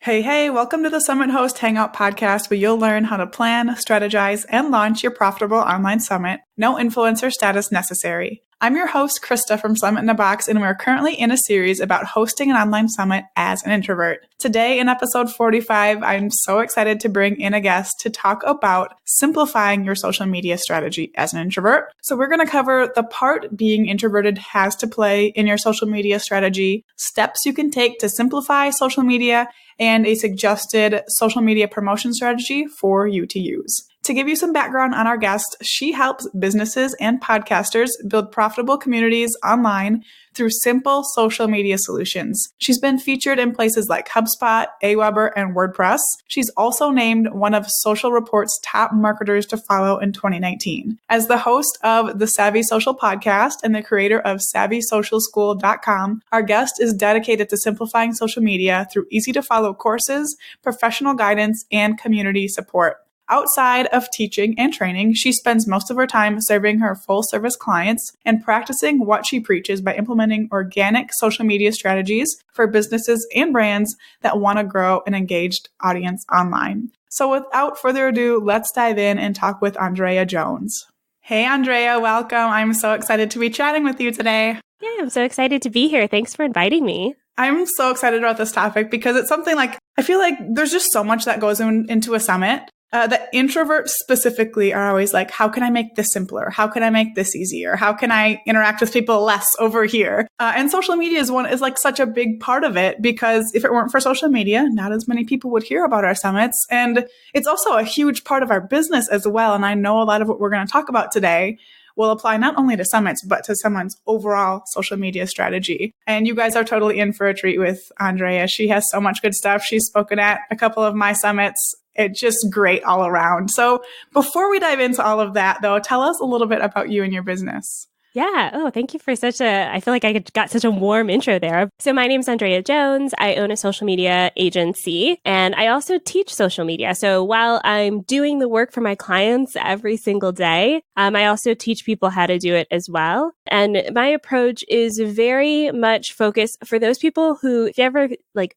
Hey, welcome to the Summit Host Hangout podcast where you'll learn how to plan, strategize, and launch your profitable online summit. No influencer status necessary. I'm your host, Krista from Summit in a Box, and we're currently in a series about hosting an online summit as an introvert. Today, in episode 45, I'm so excited to bring in a guest to talk about simplifying your social media strategy as an introvert. So we're going to cover the part being introverted has to play in your social media strategy, steps you can take to simplify social media, and a suggested social media promotion strategy for you to use. To give you some background on our guest, she helps businesses and podcasters build profitable communities online through simple social media solutions. She's been featured in places like HubSpot, Aweber, and WordPress. She's also named one of Social Report's top marketers to follow in 2019. As the host of the Savvy Social podcast and the creator of SavvySocialSchool.com, our guest is dedicated to simplifying social media through easy-to-follow courses, professional guidance, and community support. Outside of teaching and training, she spends most of her time serving her full-service clients and practicing what she preaches by implementing organic social media strategies for businesses and brands that want to grow an engaged audience online. So without further ado, let's dive in and talk with Andréa Jones. Hey, Andréa, welcome. I'm so excited to be chatting with you today. Yeah, I'm so excited to be here. Thanks for inviting me. I'm so excited about this topic because it's something like, I feel like there's just so much that goes into a summit. The introverts specifically are always like, how can I make this simpler? How can I make this easier? How can I interact with people less over here? And social media is like such a big part of it because if it weren't for social media, not as many people would hear about our summits. And it's also a huge part of our business as well. And I know a lot of what we're going to talk about today will apply not only to summits, but to someone's overall social media strategy. And you guys are totally in for a treat with Andréa. She has so much good stuff. She's spoken at a couple of my summits. It's just great all around. So before we dive into all of that, though, tell us a little bit about you and your business. Yeah. Oh, thank you for I feel like I got such a warm intro there. So my name's Andréa Jones. I own a social media agency and I also teach social media. So while I'm doing the work for my clients every single day, I also teach people how to do it as well. And my approach is very much focused for those people who, if you ever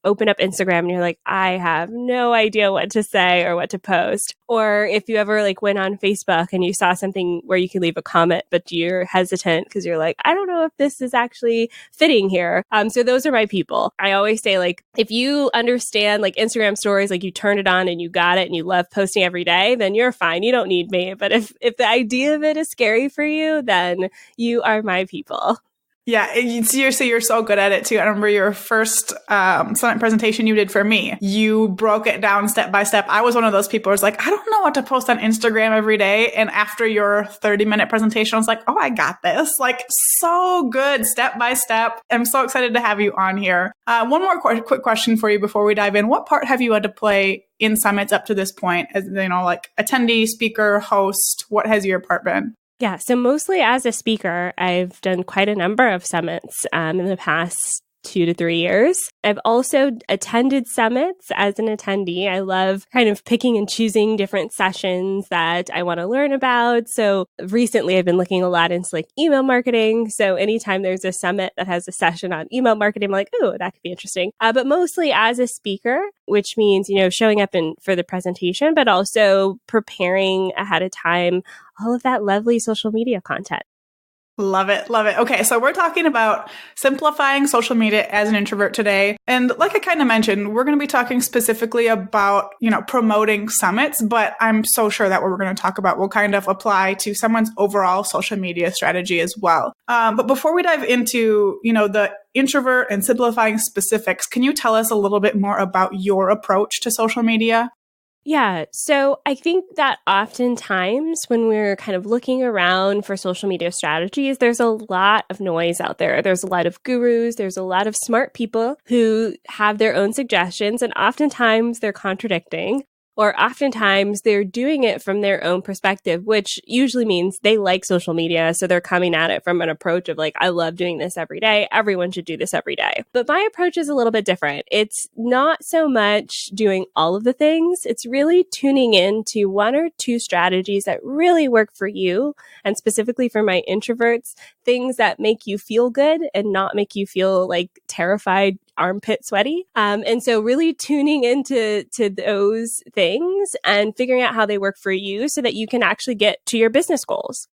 open up Instagram and you're like, I have no idea what to say or what to post. Or if you ever went on Facebook and you saw something where you could leave a comment, but you're hesitant because you're like, I don't know if this is actually fitting here. So those are my people. I always say, if you understand Instagram stories, you turn it on and you got it and you love posting every day, then you're fine. You don't need me. But if the idea of it is scary for you, then you are my people. Yeah, you're so good at it too. I remember your first summit presentation you did for me. You broke it down step by step. I was one of those people who was like, I don't know what to post on Instagram every day. And after your 30-minute presentation, I was like, oh, I got this. So good, step by step. I'm so excited to have you on here. One more quick question for you before we dive in. What part have you had to play in summits up to this point? As attendee, speaker, host, what has your part been? Yeah, so mostly as a speaker, I've done quite a number of summits in the past 2 to 3 years. I've also attended summits as an attendee. I love kind of picking and choosing different sessions that I want to learn about. So recently I've been looking a lot into email marketing. So anytime there's a summit that has a session on email marketing, I'm like, oh, that could be interesting. But mostly as a speaker, which means, showing up for the presentation, but also preparing ahead of time all of that lovely social media content. Love it. Love it. Okay. So we're talking about simplifying social media as an introvert today. And like I kind of mentioned, we're going to be talking specifically about, promoting summits, but I'm so sure that what we're going to talk about will kind of apply to someone's overall social media strategy as well. But before we dive into, the introvert and simplifying specifics, can you tell us a little bit more about your approach to social media? Yeah. So I think that oftentimes when we're kind of looking around for social media strategies, there's a lot of noise out there. There's a lot of gurus. There's a lot of smart people who have their own suggestions, and oftentimes they're contradicting. Or oftentimes they're doing it from their own perspective, which usually means they like social media. So they're coming at it from an approach of I love doing this every day. Everyone should do this every day. But my approach is a little bit different. It's not so much doing all of the things. It's really tuning in to 1 or 2 strategies that really work for you. And specifically for my introverts, things that make you feel good and not make you feel terrified armpit sweaty. And so really tuning into those things and figuring out how they work for you so that you can actually get to your business goals.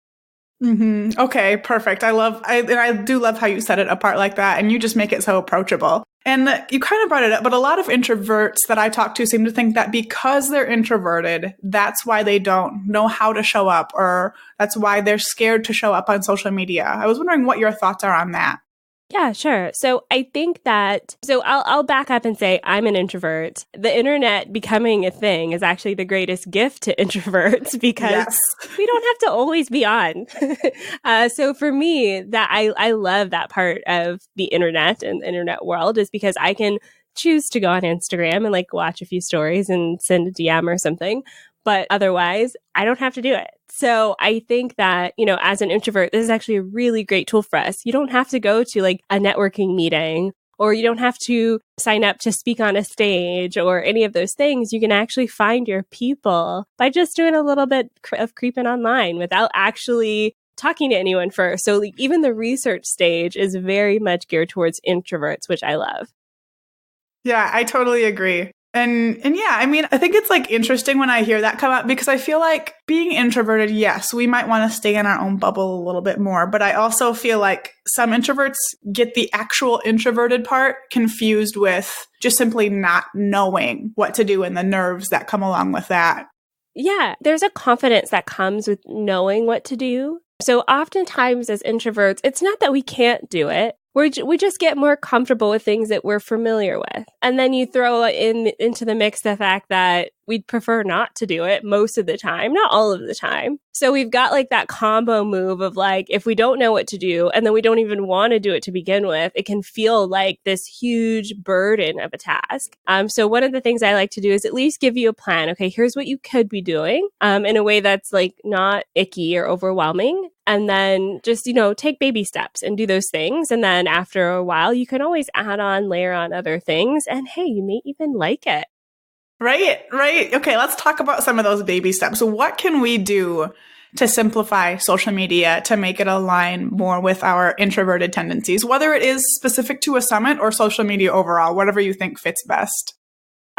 Okay, perfect. I do love how you set it apart like that, and you just make it so approachable. And you kind of brought it up, but a lot of introverts that I talk to seem to think that because they're introverted, that's why they don't know how to show up, or that's why they're scared to show up on social media. I was wondering what your thoughts are on that. Yeah, sure. So I think I'll back up and say I'm an introvert. The internet becoming a thing is actually the greatest gift to introverts because we don't have to always be on. So for me, that I love that part of the internet and the internet world is because I can choose to go on Instagram and like watch a few stories and send a DM or something. But otherwise, I don't have to do it. So I think that, as an introvert, this is actually a really great tool for us. You don't have to go to like a networking meeting, or you don't have to sign up to speak on a stage or any of those things. You can actually find your people by just doing a little bit of creeping online without actually talking to anyone first. So like, even the research stage is very much geared towards introverts, which I love. Yeah, I totally agree. And yeah, I mean, I think it's like interesting when I hear that come up because I feel like being introverted, yes, we might want to stay in our own bubble a little bit more. But I also feel like some introverts get the actual introverted part confused with just simply not knowing what to do and the nerves that come along with that. Yeah, there's a confidence that comes with knowing what to do. So oftentimes as introverts, it's not that we can't do it. We just get more comfortable with things that we're familiar with. And then you throw into the mix the fact that we'd prefer not to do it most of the time, not all of the time. So we've got like that combo move of like, if we don't know what to do and then we don't even want to do it to begin with, it can feel like this huge burden of a task. So one of the things I like to do is at least give you a plan. Okay, here's what you could be doing in a way that's like not icky or overwhelming. And then just, take baby steps and do those things. And then after a while, you can always layer on other things. And hey, you may even like it. Right. Okay, let's talk about some of those baby steps. So what can we do to simplify social media to make it align more with our introverted tendencies, whether it is specific to a summit or social media overall, whatever you think fits best?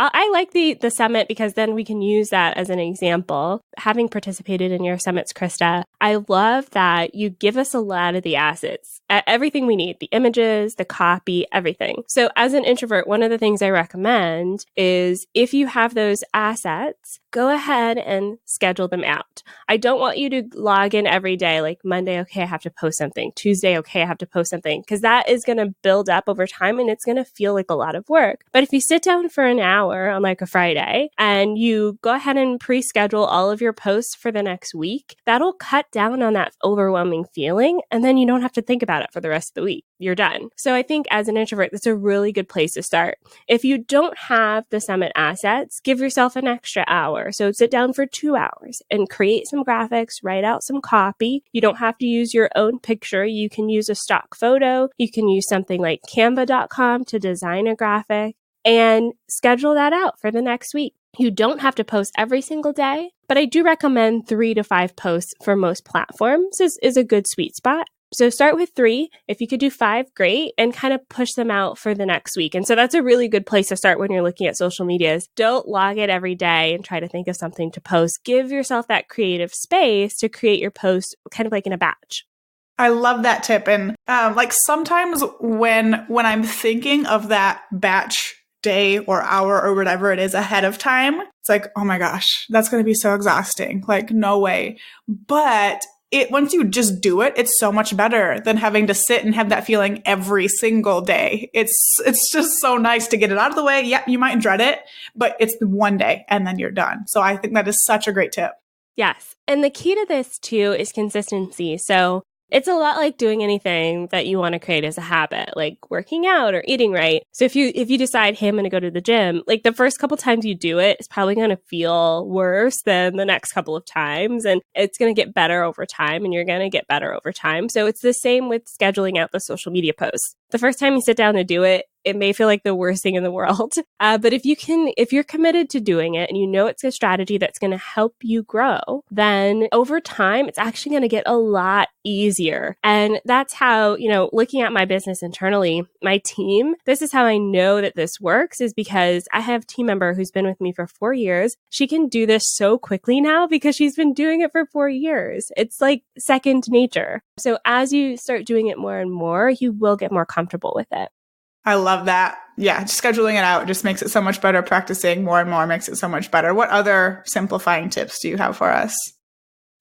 I like the summit because then we can use that as an example. Having participated in your summits, Krista, I love that you give us a lot of the assets, everything we need, the images, the copy, everything. So as an introvert, one of the things I recommend is if you have those assets, go ahead and schedule them out. I don't want you to log in every day, like Monday, okay, I have to post something. Tuesday, okay, I have to post something, because that is going to build up over time and it's going to feel like a lot of work. But if you sit down for an hour on like a Friday and you go ahead and pre-schedule all of your posts for the next week, that'll cut down on that overwhelming feeling. And then you don't have to think about it for the rest of the week. You're done. So I think as an introvert, that's a really good place to start. If you don't have the summit assets, give yourself an extra hour. So sit down for 2 hours and create some graphics, write out some copy. You don't have to use your own picture. You can use a stock photo. You can use something like canva.com to design a graphic and schedule that out for the next week. You don't have to post every single day, but I do recommend 3 to 5 posts for most platforms is a good sweet spot. So start with 3. If you could do 5, great, and kind of push them out for the next week. And so that's a really good place to start when you're looking at social medias. Don't log it every day and try to think of something to post. Give yourself that creative space to create your post kind of like in a batch. I love that tip. And like sometimes when I'm thinking of that batch day or hour or whatever it is ahead of time, it's like, oh my gosh, that's going to be so exhausting. Like, no way. But once you just do it, it's so much better than having to sit and have that feeling every single day. It's just so nice to get it out of the way. Yep, you might dread it, but it's one day and then you're done. So I think that is such a great tip. Yes. And the key to this too is consistency. So it's a lot like doing anything that you want to create as a habit, like working out or eating right. So if you decide, hey, I'm going to go to the gym, like the first couple times you do it, it's probably going to feel worse than the next couple of times. And it's going to get better over time and you're going to get better over time. So it's the same with scheduling out the social media posts. The first time you sit down to do it, it may feel like the worst thing in the world. But if you're committed to doing it and you know it's a strategy that's going to help you grow, then over time, it's actually going to get a lot easier. And that's how, looking at my business internally, my team, this is how I know that this works, is because I have a team member who's been with me for 4 years. She can do this so quickly now because she's been doing it for 4 years. It's like second nature. So as you start doing it more and more, you will get more comfortable with it. I love that. Yeah, scheduling it out just makes it so much better. Practicing more and more makes it so much better. What other simplifying tips do you have for us?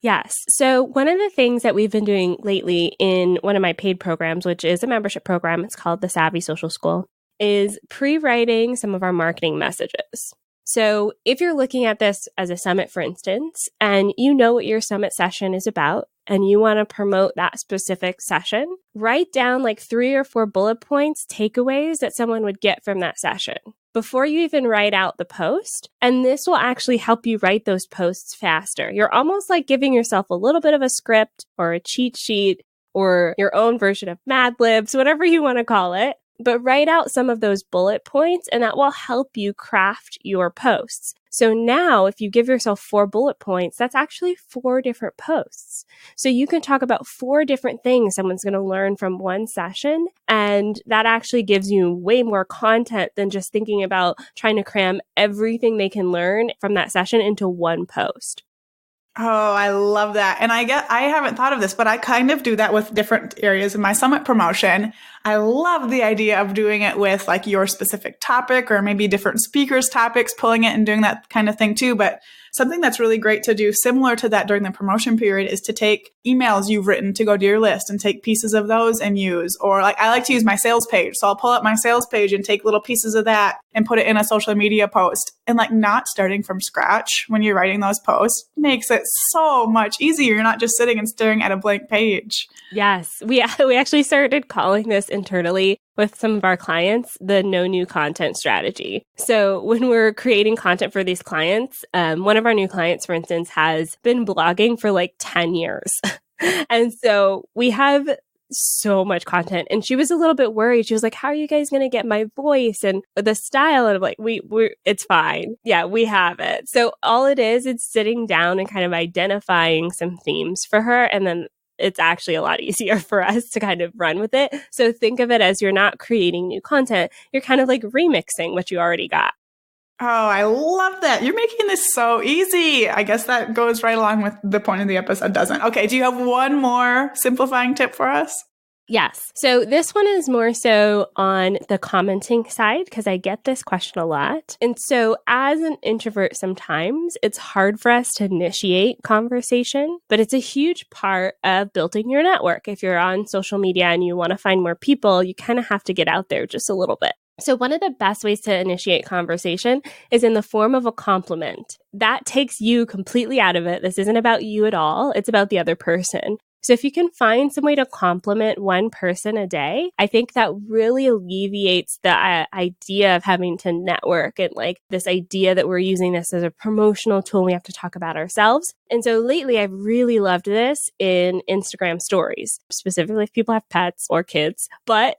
Yes. So one of the things that we've been doing lately in one of my paid programs, which is a membership program, it's called the Savvy Social School, is pre-writing some of our marketing messages. So if you're looking at this as a summit, for instance, and you know what your summit session is about, and you want to promote that specific session, write down like 3 or 4 bullet points, takeaways that someone would get from that session before you even write out the post. And this will actually help you write those posts faster. You're almost like giving yourself a little bit of a script or a cheat sheet or your own version of Mad Libs, whatever you want to call it. But write out some of those bullet points and that will help you craft your posts. So now if you give yourself 4 bullet points, that's actually 4 different posts. So you can talk about 4 different things someone's going to learn from one session. And that actually gives you way more content than just thinking about trying to cram everything they can learn from that session into one post. Oh, I love that. And I haven't thought of this, but I kind of do that with different areas of my summit promotion. I love the idea of doing it with like your specific topic or maybe different speakers' topics, pulling it and doing that kind of thing too. But something that's really great to do similar to that during the promotion period is to take emails you've written to go to your list and take pieces of those and use, or like I like to use my sales page. So I'll pull up my sales page and take little pieces of that and put it in a social media post. And like not starting from scratch when you're writing those posts makes it so much easier. You're not just sitting and staring at a blank page. Yes, we actually started calling this internally with some of our clients, the no new content strategy. So when we're creating content for these clients, one of our new clients, for instance, has been blogging for like 10 years. And so we have so much content. And she was a little bit worried. She was like, how are you guys going to get my voice and the style? And I'm like, it's fine. Yeah, we have it. So all it is, it's sitting down and kind of identifying some themes for her. And then it's actually a lot easier for us to kind of run with it. So think of it as you're not creating new content. You're kind of like remixing what you already got. Oh, I love that. You're making this so easy. I guess that goes right along with the point of the episode, doesn't it? Okay, do you have one more simplifying tip for us? Yes. So this one is more so on the commenting side because I get this question a lot. And so as an introvert, sometimes it's hard for us to initiate conversation, but it's a huge part of building your network. If you're on social media and you want to find more people, you kind of have to get out there just a little bit. So one of the best ways to initiate conversation is in the form of a compliment. That takes you completely out of it. This isn't about you at all. It's about the other person. So if you can find some way to compliment one person a day, I think that really alleviates the idea of having to network and like this idea that we're using this as a promotional tool. We have to talk about ourselves. And so lately, I've really loved this in Instagram stories, specifically if people have pets or kids, but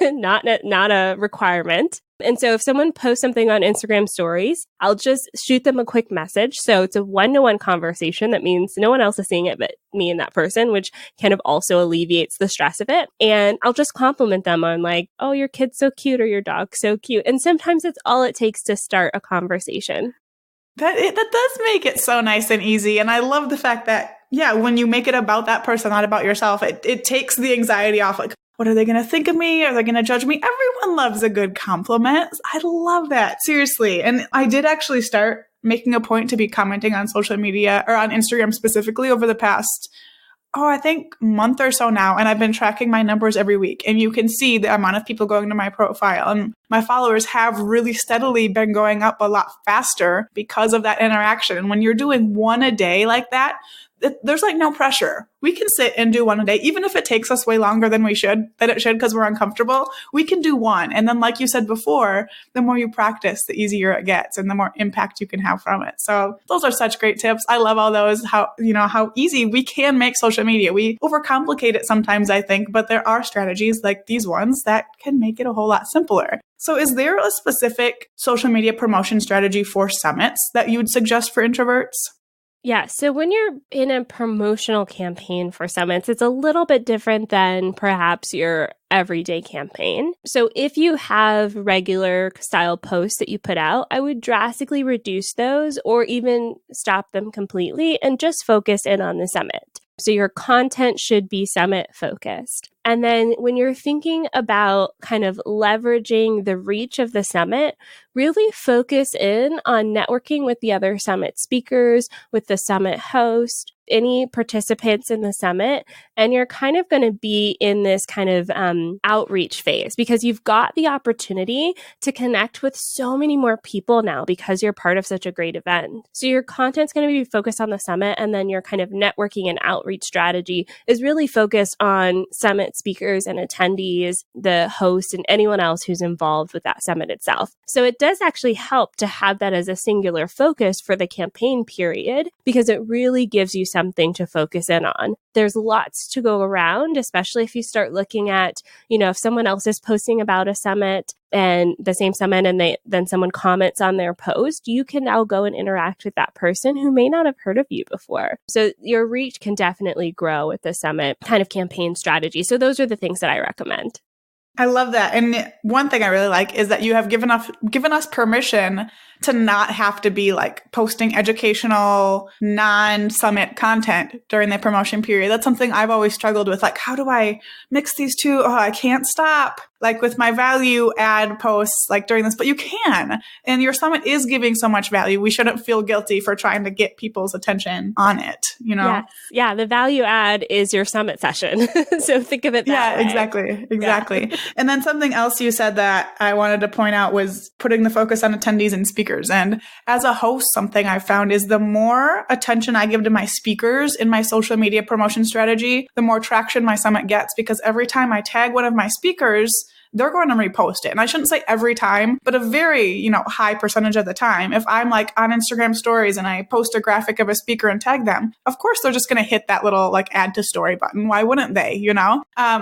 not a requirement. And so if someone posts something on Instagram stories, I'll just shoot them a quick message. So it's a one-to-one conversation. That means no one else is seeing it but me and that person, which kind of also alleviates the stress of it. And I'll just compliment them on like, oh, your kid's so cute or your dog's so cute. And sometimes it's all it takes to start a conversation. That does make it so nice and easy. And I love the fact that, yeah, when you make it about that person, not about yourself, it takes the anxiety off. Like, what are they going to think of me? Are they going to judge me? Everyone loves a good compliment. I love that. Seriously. And I did actually start making a point to be commenting on social media or on Instagram specifically over the past, I think month or so now. And I've been tracking my numbers every week. And you can see the amount of people going to my profile. And my followers have really steadily been going up a lot faster because of that interaction. And when you're doing one a day like that, there's like no pressure. We can sit and do one a day, even if it takes us way longer than it should because we're uncomfortable. We can do one. And then, like you said before, the more you practice, the easier it gets and the more impact you can have from it. So those are such great tips. I love all those, how easy we can make social media. We overcomplicate it sometimes, I think, but there are strategies like these ones that can make it a whole lot simpler. So is there a specific social media promotion strategy for summits that you would suggest for introverts? Yeah. So when you're in a promotional campaign for summits, it's a little bit different than perhaps your everyday campaign. So if you have regular style posts that you put out, I would drastically reduce those or even stop them completely and just focus in on the summit. So your content should be summit focused. And then when you're thinking about kind of leveraging the reach of the summit, really focus in on networking with the other summit speakers, with the summit host, any participants in the summit, and you're kind of going to be in this kind of outreach phase because you've got the opportunity to connect with so many more people now because you're part of such a great event. So your content's going to be focused on the summit, and then your kind of networking and outreach strategy is really focused on summit speakers and attendees, the host, and anyone else who's involved with that summit itself. So it does actually help to have that as a singular focus for the campaign period because it really gives you something to focus in on. There's lots to go around, especially if you start looking at, if someone else is posting about a summit and the same summit and then someone comments on their post, you can now go and interact with that person who may not have heard of you before. So your reach can definitely grow with the summit kind of campaign strategy. So those are the things that I recommend. I love that. And one thing I really like is that you have given us permission to not have to be like posting educational, non-summit content during the promotion period. That's something I've always struggled with. Like, how do I mix these two? Oh, I can't stop. Like with my value add posts, like during this, but you can. And your summit is giving so much value. We shouldn't feel guilty for trying to get people's attention on it, Yes. Yeah. The value add is your summit session. So think of it that way. Exactly. Yeah. And then something else you said that I wanted to point out was putting the focus on attendees and speakers. And as a host, something I've found is the more attention I give to my speakers in my social media promotion strategy, the more traction my summit gets, because every time I tag one of my speakers, they're going to repost it. And I shouldn't say every time, but a very, high percentage of the time. If I'm like on Instagram stories and I post a graphic of a speaker and tag them, of course, they're just going to hit that little like add to story button. Why wouldn't they,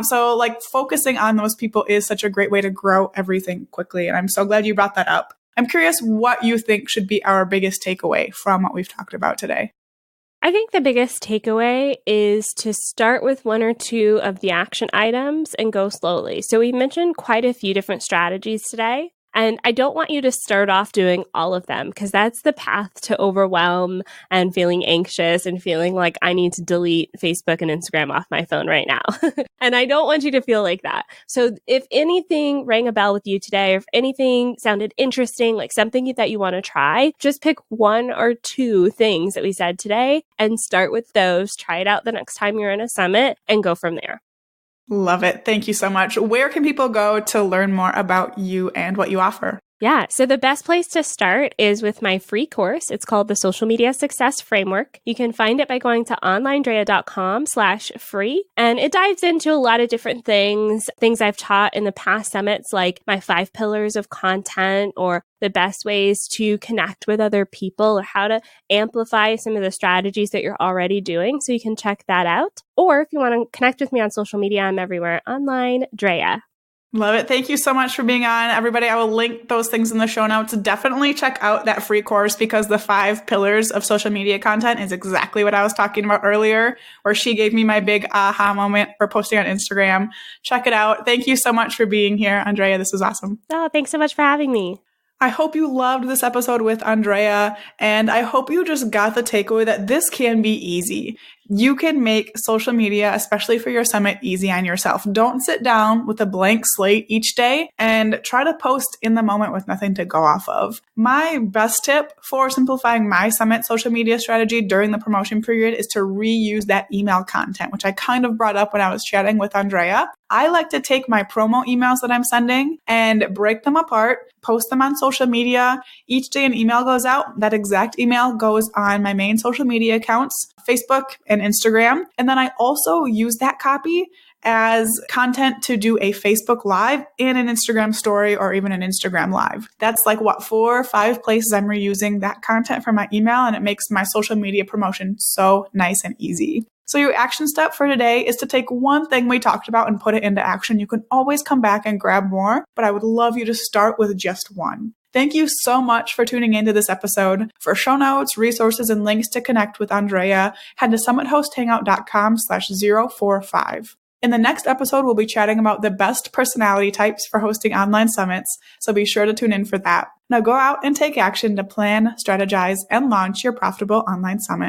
So like focusing on those people is such a great way to grow everything quickly. And I'm so glad you brought that up. I'm curious what you think should be our biggest takeaway from what we've talked about today. I think the biggest takeaway is to start with one or two of the action items and go slowly. So we mentioned quite a few different strategies today. And I don't want you to start off doing all of them because that's the path to overwhelm and feeling anxious and feeling like I need to delete Facebook and Instagram off my phone right now. And I don't want you to feel like that. So if anything rang a bell with you today, or if anything sounded interesting, like something that you want to try, just pick one or two things that we said today and start with those. Try it out the next time you're in a summit and go from there. Love it. Thank you so much. Where can people go to learn more about you and what you offer? Yeah. So the best place to start is with my free course. It's called the Social Media Success Framework. You can find it by going to onlineandrea.com/free. And it dives into a lot of different things I've taught in the past summits, like my 5 pillars of content or the best ways to connect with other people or how to amplify some of the strategies that you're already doing. So you can check that out. Or if you want to connect with me on social media, I'm everywhere. Online, Drea. Love it. Thank you so much for being on. Everybody, I will link those things in the show notes. Definitely check out that free course because the 5 pillars of social media content is exactly what I was talking about earlier, where she gave me my big aha moment for posting on Instagram. Check it out. Thank you so much for being here, Andrea. This was awesome. Oh, thanks so much for having me. I hope you loved this episode with Andrea, and I hope you just got the takeaway that this can be easy. You can make social media, especially for your summit, easy on yourself. Don't sit down with a blank slate each day and try to post in the moment with nothing to go off of. My best tip for simplifying my summit social media strategy during the promotion period is to reuse that email content, which I kind of brought up when I was chatting with Andrea. I like to take my promo emails that I'm sending and break them apart, post them on social media. Each day an email goes out. That exact email goes on my main social media accounts, Facebook and Instagram. And then I also use that copy as content to do a Facebook Live and an Instagram story or even an Instagram Live. That's like 4 or 5 places I'm reusing that content from my email, and it makes my social media promotion so nice and easy. So your action step for today is to take one thing we talked about and put it into action. You can always come back and grab more, but I would love you to start with just one. Thank you so much for tuning into this episode. For show notes, resources, and links to connect with Andréa, head to summithosthangout.com/045. In the next episode, we'll be chatting about the best personality types for hosting online summits, so be sure to tune in for that. Now go out and take action to plan, strategize, and launch your profitable online summit.